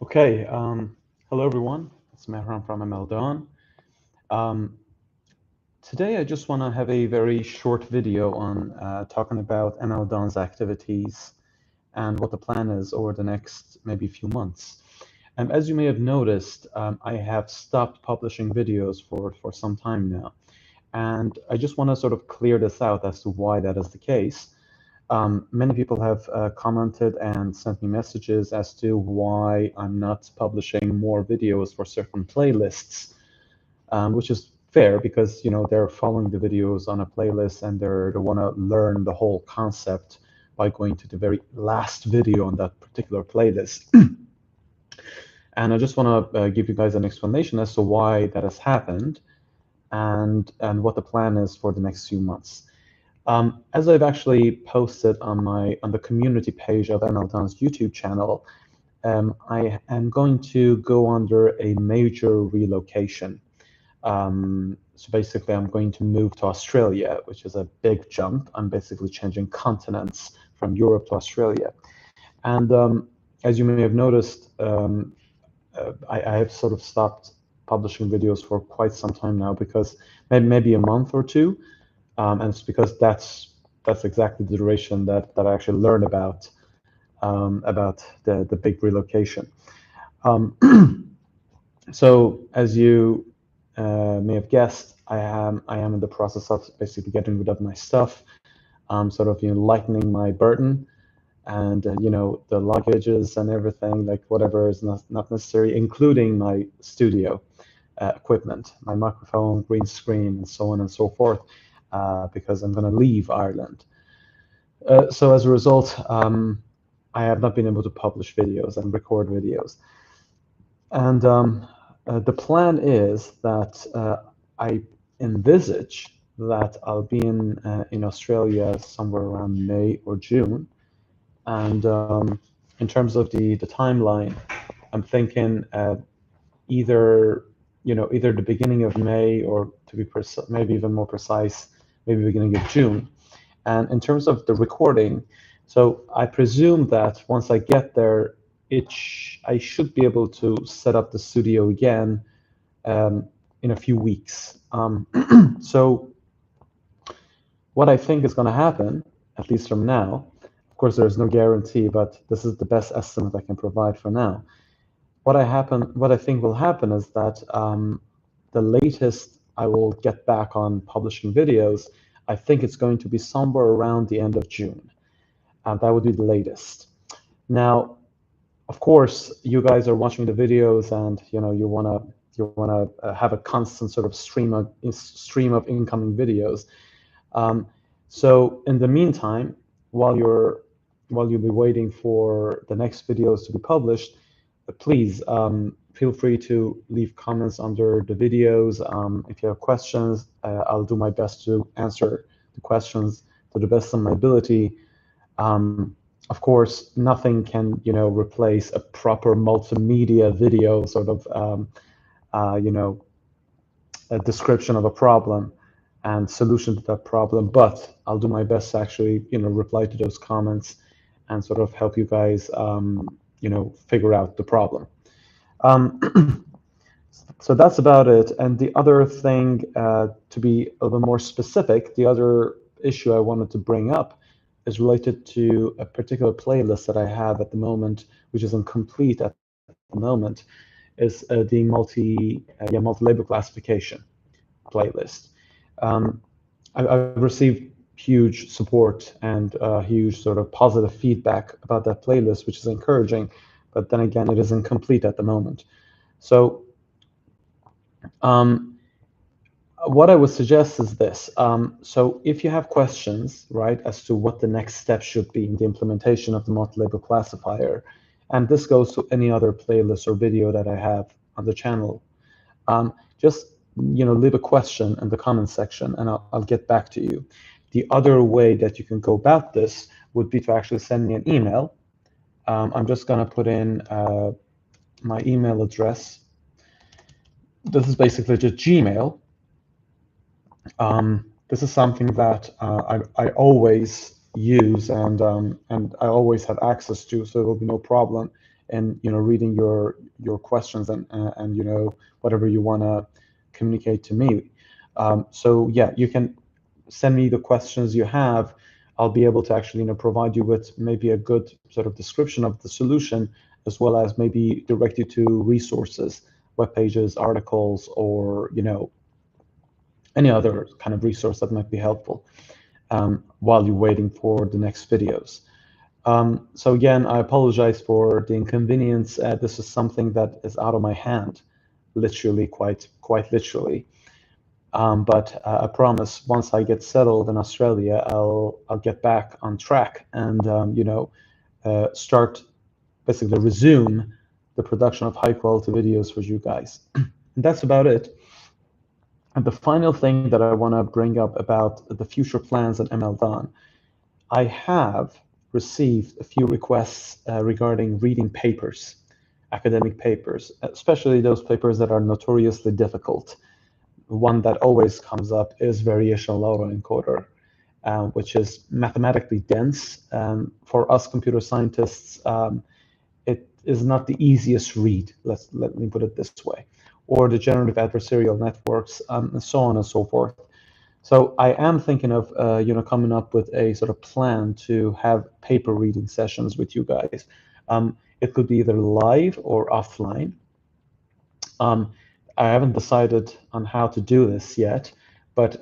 Okay, hello everyone. It's Mehran from ML Dawn. Um, Today I just want to have a very short video on talking about ML Dawn's activities and what the plan is over the next maybe few months. As you may have noticed, I have stopped publishing videos for some time now. And I just want to sort of clear this out as to why that is the case. Many people have commented and sent me messages as to why I'm not publishing more videos for certain playlists, which is fair because they're following the videos on a playlist and they want to learn the whole concept by going to the very last video on that particular playlist. And I just want to give you guys an explanation as to why that has happened and what the plan is for the next few months. As I've actually posted on the community page of ML Dawn's YouTube channel, I am going to go under a major relocation. So basically, I'm going to move to Australia, which is a big jump. I'm basically changing continents from Europe to Australia. And as you may have noticed, I have sort of stopped publishing videos for quite some time now because maybe a month or two. And it's because that's exactly the duration that I actually learned about the big relocation. So as you may have guessed, I am in the process of basically getting rid of my stuff, sort of lightening my burden, and the luggages and everything, like whatever is not necessary, including my studio equipment, my microphone, green screen, and so on and so forth. Because I'm going to leave Ireland. So as a result, I have not been able to publish videos and record videos. And the plan is that I envisage that I'll be in Australia somewhere around May or June. And in terms of the timeline, I'm thinking either the beginning of May, or to be maybe even more precise, maybe beginning of June. And in terms of the recording, so I presume that once I get there, I should be able to set up the studio again in a few weeks. So what I think is going to happen, at least from now, of course there's no guarantee, but this is the best estimate I can provide for now. What I think will happen is that the latest I will get back on publishing videos, I think it's going to be somewhere around the end of June. That would be the latest. Now, of course, you guys are watching the videos, and you wanna have a constant sort of stream of incoming videos. So in the meantime, while you'll be waiting for the next videos to be published, please feel free to leave comments under the videos. If you have questions, I'll do my best to answer the questions to the best of my ability. Of course, nothing can replace a proper multimedia video, sort of a description of a problem and solution to that problem. But I'll do my best to actually reply to those comments and sort of help you guys figure out the problem. So that's about it. And the other thing, to be a little more specific, the other issue I wanted to bring up is related to a particular playlist that I have at the moment, which is incomplete at the moment, is the multi-label classification playlist. I've received huge support and huge sort of positive feedback about that playlist, which is encouraging. But then again, it is incomplete at the moment. So what I would suggest is this. So if you have questions, right, as to what the next step should be in the implementation of the multi-label classifier, and this goes to any other playlist or video that I have on the channel, just leave a question in the comment section, and I'll get back to you. The other way that you can go about this would be to actually send me an email. I'm just going to put in my email address. This is basically just Gmail. This is something that I always use and I always have access to, so there will be no problem in reading your questions and whatever you want to communicate to me. So yeah, you can send me the questions you have. I'll be able to actually provide you with maybe a good sort of description of the solution, as well as maybe direct you to resources, web pages, articles, or any other kind of resource that might be helpful while you're waiting for the next videos. So again, I apologize for the inconvenience. This is something that is out of my hand, literally, quite literally. But I promise, once I get settled in Australia, I'll get back on track and start, basically resume the production of high quality videos for you guys. And that's about it. And the final thing that I want to bring up about the future plans at MLDON, I have received a few requests regarding reading papers, academic papers, especially those papers that are notoriously difficult. One that always comes up is variational autoencoder, which is mathematically dense. For us computer scientists, it is not the easiest read, let me put it this way, or the generative adversarial networks, and so on and so forth. So I am thinking of coming up with a sort of plan to have paper reading sessions with you guys. It could be either live or offline. I haven't decided on how to do this yet, but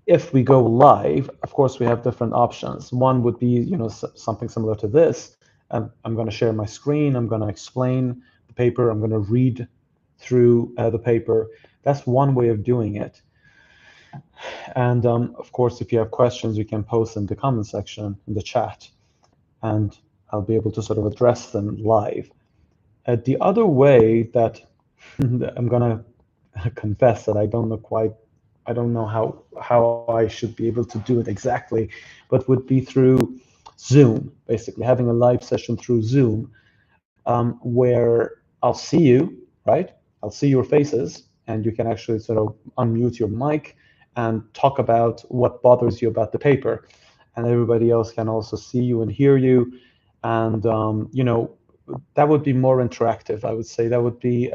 if we go live, of course, we have different options. One would be, something similar to this. I'm going to share my screen. I'm going to explain the paper. I'm going to read through the paper. That's one way of doing it. And of course, if you have questions, you can post in the comment section in the chat, and I'll be able to sort of address them live. The other way that I'm gonna confess that I don't know how I should be able to do it exactly, but would be through Zoom, basically having a live session through Zoom, where I'll see you, right? I'll see your faces, and you can actually sort of unmute your mic and talk about what bothers you about the paper, and everybody else can also see you and hear you, and that would be more interactive. I would say that would be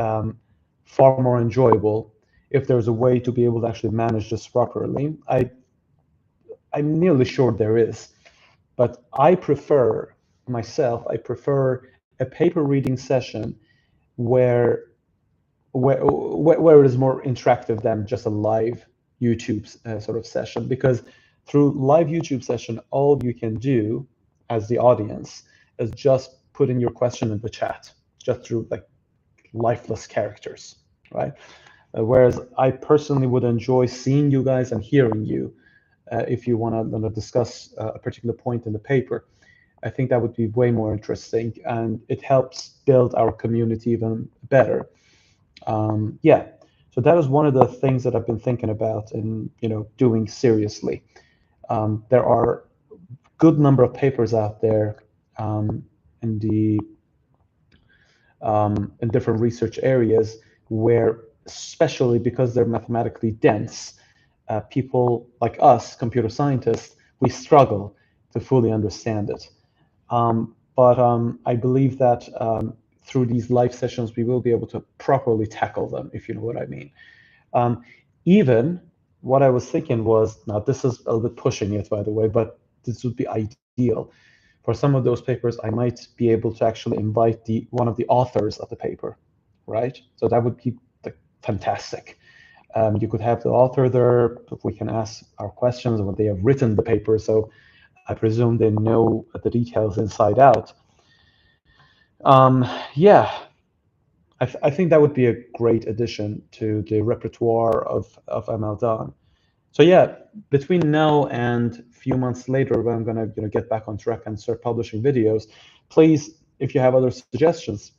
far more enjoyable if there's a way to be able to actually manage this properly. I'm nearly sure there is, but I prefer a paper reading session where it is more interactive than just a live YouTube sort of session, because through live YouTube session, all you can do as the audience is just put in your question in the chat, just through like lifeless characters, right? Whereas I personally would enjoy seeing you guys and hearing you if you want to discuss a particular point in the paper. I think that would be way more interesting, and it helps build our community even better. Yeah, so that is one of the things that I've been thinking about and doing seriously. There are a good number of papers out there in different research areas where, especially because they're mathematically dense, people like us, computer scientists, we struggle to fully understand it. But I believe that through these live sessions, we will be able to properly tackle them, if you know what I mean. Even what I was thinking was, now this is a little bit pushing it, by the way, but this would be ideal. For some of those papers, I might be able to actually invite one of the authors of the paper, right? So that would be fantastic. You could have the author there. We can ask our questions when they have written the paper. So I presume they know the details inside out. Yeah, I think that would be a great addition to the repertoire of MLDON. So yeah, between now and a few months later, when I'm gonna get back on track and start publishing videos, please, if you have other suggestions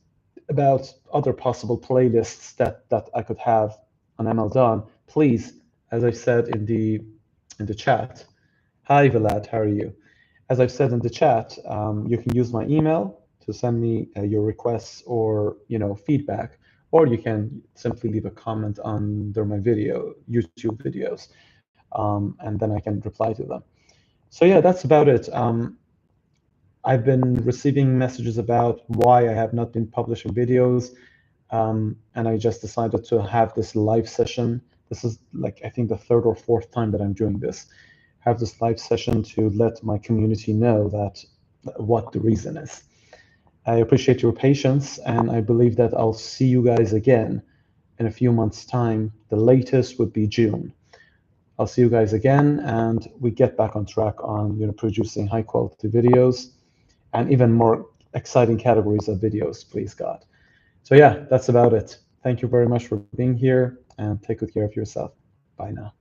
about other possible playlists that I could have on MLDON, please, as I said in the chat. Hi Vlad, how are you? As I've said in the chat, you can use my email to send me your requests or feedback, or you can simply leave a comment under my YouTube videos, and then I can reply to them. So yeah, that's about it. I've been receiving messages about why I have not been publishing videos, and I just decided to have this live session. This is like, I think, the third or fourth time that I'm doing this. Have this live session to let my community know that what the reason is. I appreciate your patience, and I believe that I'll see you guys again in a few months' time. The latest would be June. I'll see you guys again, and we get back on track on producing high quality videos and even more exciting categories of videos, please God. So yeah, that's about it. Thank you very much for being here, and take good care of yourself. Bye now.